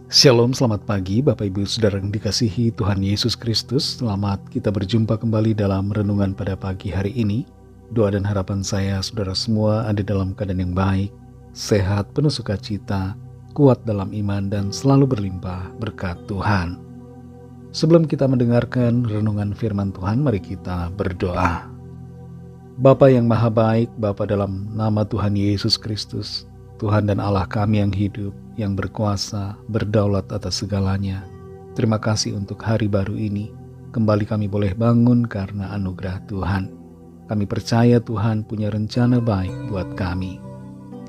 Shalom, selamat pagi Bapak Ibu Saudara yang dikasihi Tuhan Yesus Kristus. Selamat kita berjumpa kembali dalam renungan pada pagi hari ini. Doa dan harapan saya saudara semua ada dalam keadaan yang baik, sehat, penuh sukacita, kuat dalam iman dan selalu berlimpah berkat Tuhan. Sebelum kita mendengarkan renungan firman Tuhan, mari kita berdoa. Bapa yang maha baik, Bapa dalam nama Tuhan Yesus Kristus, Tuhan dan Allah kami yang hidup, yang berkuasa, berdaulat atas segalanya. Terima kasih untuk hari baru ini. Kembali kami boleh bangun karena anugerah Tuhan. Kami percaya Tuhan punya rencana baik buat kami.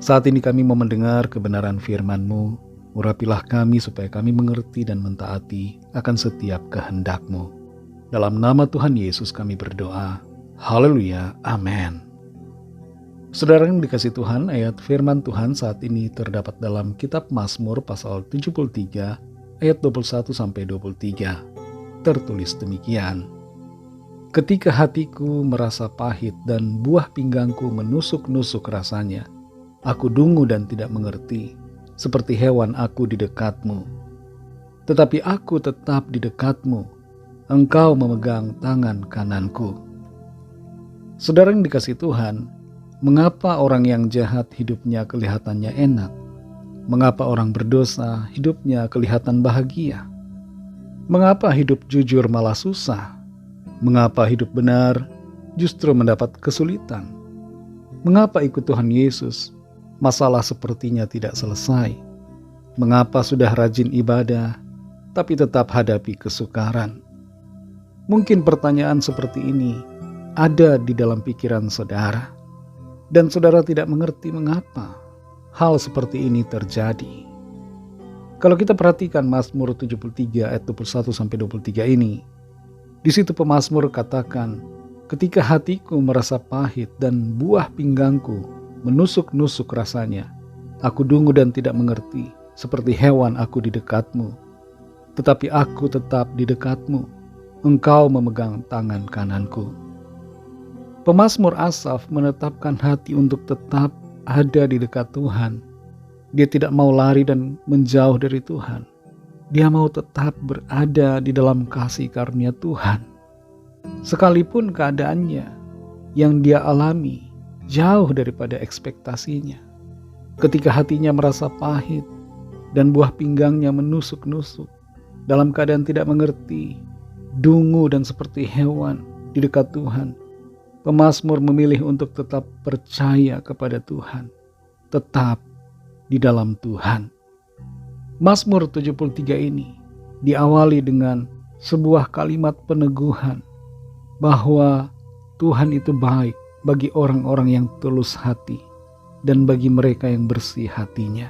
Saat ini kami mau mendengar kebenaran firman-Mu. Urapilah kami supaya kami mengerti dan mentaati akan setiap kehendak-Mu. Dalam nama Tuhan Yesus kami berdoa. Haleluya, amin. Saudara yang dikasih Tuhan, ayat firman Tuhan saat ini terdapat dalam kitab Mazmur pasal 73 ayat 21-23. Tertulis demikian. Ketika hatiku merasa pahit dan buah pinggangku menusuk-nusuk rasanya, aku dungu dan tidak mengerti, seperti hewan aku di dekatmu. Tetapi aku tetap di dekatmu, engkau memegang tangan kananku. Saudara yang dikasih Tuhan, mengapa orang yang jahat hidupnya kelihatannya enak? Mengapa orang berdosa hidupnya kelihatan bahagia? Mengapa hidup jujur malah susah? Mengapa hidup benar justru mendapat kesulitan? Mengapa ikut Tuhan Yesus, masalah sepertinya tidak selesai? Mengapa sudah rajin ibadah, tapi tetap hadapi kesukaran? Mungkin pertanyaan seperti ini ada di dalam pikiran saudara. Dan saudara tidak mengerti mengapa hal seperti ini terjadi. Kalau kita perhatikan Mazmur 73 ayat 21-23 ini, di situ pemazmur katakan, ketika hatiku merasa pahit dan buah pinggangku menusuk-nusuk rasanya, aku dungu dan tidak mengerti, seperti hewan aku di dekatmu. Tetapi aku tetap di dekatmu, engkau memegang tangan kananku. Pemazmur Asaf menetapkan hati untuk tetap ada di dekat Tuhan. Dia tidak mau lari dan menjauh dari Tuhan. Dia mau tetap berada di dalam kasih karunia Tuhan. Sekalipun keadaannya yang dia alami jauh daripada ekspektasinya. Ketika hatinya merasa pahit dan buah pinggangnya menusuk-nusuk, dalam keadaan tidak mengerti, dungu dan seperti hewan di dekat Tuhan, pemazmur memilih untuk tetap percaya kepada Tuhan, tetap di dalam Tuhan. Mazmur 73 ini diawali dengan sebuah kalimat peneguhan bahwa Tuhan itu baik bagi orang-orang yang tulus hati dan bagi mereka yang bersih hatinya.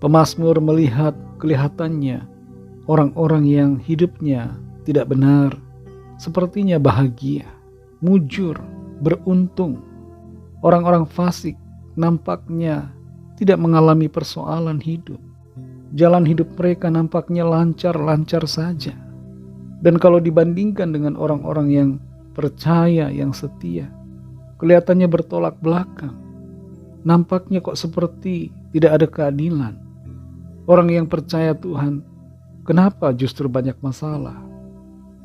Pemazmur melihat kelihatannya orang-orang yang hidupnya tidak benar sepertinya bahagia, mujur, beruntung. Orang-orang fasik nampaknya tidak mengalami persoalan hidup. Jalan hidup mereka nampaknya lancar-lancar saja. Dan kalau dibandingkan dengan orang-orang yang percaya, yang setia, kelihatannya bertolak belakang. Nampaknya kok seperti tidak ada keadilan. Orang yang percaya Tuhan, kenapa justru banyak masalah?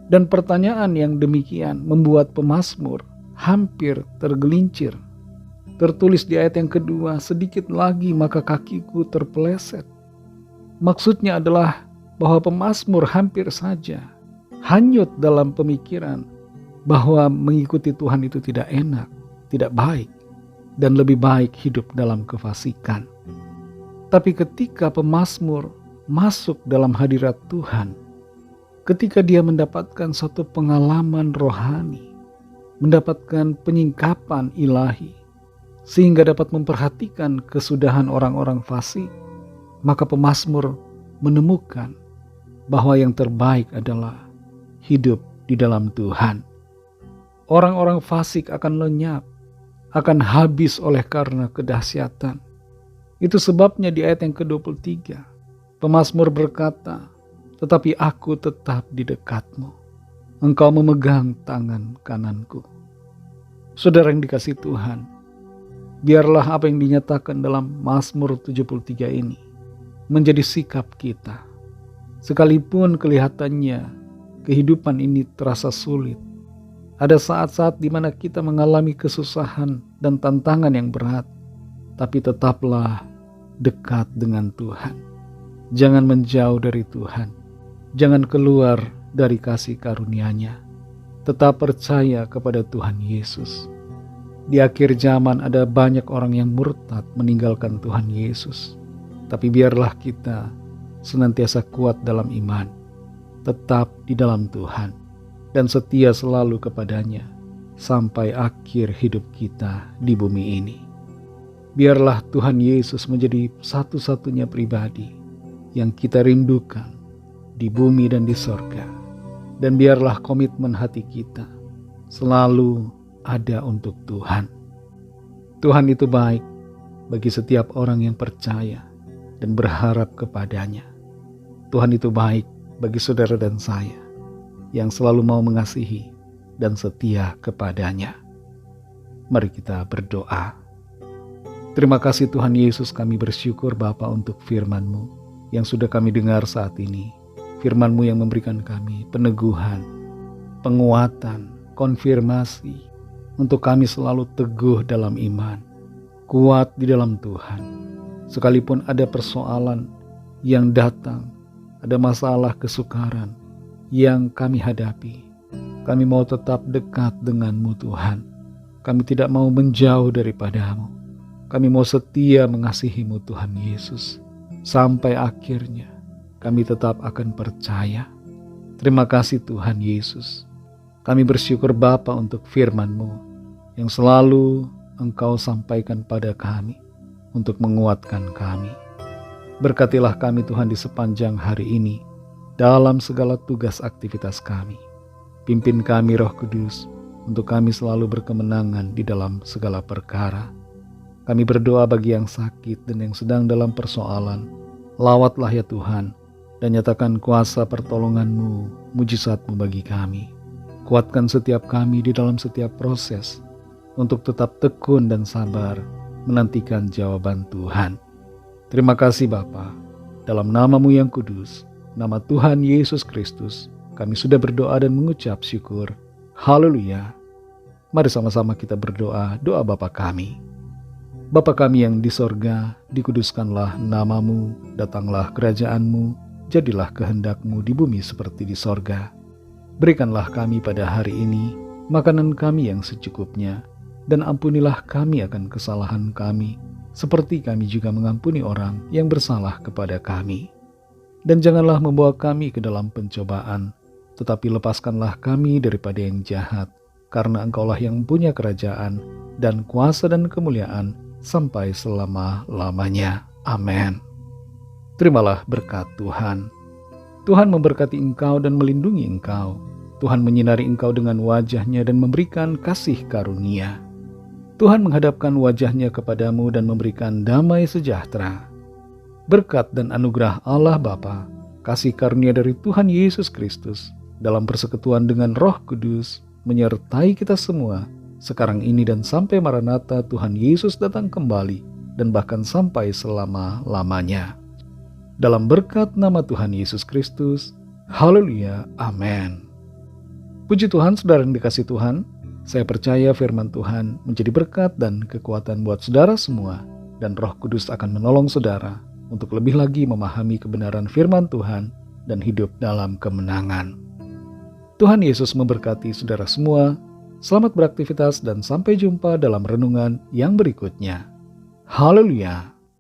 Dan pertanyaan yang demikian membuat pemazmur hampir tergelincir. Tertulis di ayat yang kedua, sedikit lagi maka kakiku terpeleset. Maksudnya adalah bahwa pemazmur hampir saja hanyut dalam pemikiran bahwa mengikuti Tuhan itu tidak enak, tidak baik, dan lebih baik hidup dalam kefasikan. Tapi ketika pemazmur masuk dalam hadirat Tuhan, ketika dia mendapatkan suatu pengalaman rohani, mendapatkan penyingkapan ilahi, sehingga dapat memperhatikan kesudahan orang-orang fasik, maka pemazmur menemukan bahwa yang terbaik adalah hidup di dalam Tuhan. Orang-orang fasik akan lenyap, akan habis oleh karena kedahsyatan. Itu sebabnya di ayat yang ke-23, pemazmur berkata, tetapi aku tetap di dekatmu, engkau memegang tangan kananku. Saudara yang dikasih Tuhan, biarlah apa yang dinyatakan dalam Mazmur 73 ini menjadi sikap kita. Sekalipun kelihatannya kehidupan ini terasa sulit, ada saat-saat di mana kita mengalami kesusahan dan tantangan yang berat, tapi tetaplah dekat dengan Tuhan. Jangan menjauh dari Tuhan. Jangan keluar dari kasih karunia-Nya. Tetap percaya kepada Tuhan Yesus. Di akhir zaman ada banyak orang yang murtad meninggalkan Tuhan Yesus. Tapi biarlah kita senantiasa kuat dalam iman, tetap di dalam Tuhan, dan setia selalu kepadanya sampai akhir hidup kita di bumi ini. Biarlah Tuhan Yesus menjadi satu-satunya pribadi yang kita rindukan di bumi dan di sorga. Dan biarlah komitmen hati kita selalu ada untuk Tuhan. Tuhan itu baik bagi setiap orang yang percaya dan berharap kepadanya. Tuhan itu baik bagi saudara dan saya yang selalu mau mengasihi dan setia kepadanya. Mari kita berdoa. Terima kasih Tuhan Yesus, kami bersyukur Bapa untuk firman-Mu yang sudah kami dengar saat ini. Firman-Mu yang memberikan kami peneguhan, penguatan, konfirmasi untuk kami selalu teguh dalam iman, kuat di dalam Tuhan. Sekalipun ada persoalan yang datang, ada masalah kesukaran yang kami hadapi, kami mau tetap dekat dengan-Mu Tuhan. Kami tidak mau menjauh daripada-Mu. Kami mau setia mengasihi-Mu Tuhan Yesus. Sampai akhirnya kami tetap akan percaya. Terima kasih Tuhan Yesus. Kami bersyukur Bapa untuk firman-Mu yang selalu Engkau sampaikan pada kami untuk menguatkan kami. Berkatilah kami Tuhan di sepanjang hari ini dalam segala tugas aktivitas kami. Pimpin kami Roh Kudus untuk kami selalu berkemenangan di dalam segala perkara. Kami berdoa bagi yang sakit dan yang sedang dalam persoalan. Lawatlah ya Tuhan, dan nyatakan kuasa pertolongan-Mu, mujizat-Mu bagi kami. Kuatkan setiap kami di dalam setiap proses, untuk tetap tekun dan sabar menantikan jawaban Tuhan. Terima kasih Bapa, dalam nama-Mu yang kudus, nama Tuhan Yesus Kristus, kami sudah berdoa dan mengucap syukur. Haleluya. Mari sama-sama kita berdoa, doa Bapa kami. Bapa kami yang di sorga, dikuduskanlah nama-Mu, datanglah kerajaan-Mu, jadilah kehendak-Mu di bumi seperti di sorga. Berikanlah kami pada hari ini makanan kami yang secukupnya, dan ampunilah kami akan kesalahan kami, seperti kami juga mengampuni orang yang bersalah kepada kami. Dan janganlah membawa kami ke dalam pencobaan, tetapi lepaskanlah kami daripada yang jahat, karena Engkaulah yang punya kerajaan dan kuasa dan kemuliaan sampai selama-lamanya. Amin. Terimalah berkat Tuhan. Tuhan memberkati engkau dan melindungi engkau. Tuhan menyinari engkau dengan wajah-Nya dan memberikan kasih karunia. Tuhan menghadapkan wajah-Nya kepadamu dan memberikan damai sejahtera. Berkat dan anugerah Allah Bapa, kasih karunia dari Tuhan Yesus Kristus, dalam persekutuan dengan Roh Kudus, menyertai kita semua, sekarang ini dan sampai Maranatha Tuhan Yesus datang kembali, dan bahkan sampai selama-lamanya. Dalam berkat nama Tuhan Yesus Kristus, haleluya, amin. Puji Tuhan, saudara yang dikasih Tuhan, saya percaya firman Tuhan menjadi berkat dan kekuatan buat saudara semua, dan Roh Kudus akan menolong saudara untuk lebih lagi memahami kebenaran firman Tuhan dan hidup dalam kemenangan. Tuhan Yesus memberkati saudara semua. Selamat beraktivitas dan sampai jumpa dalam renungan yang berikutnya. Haleluya.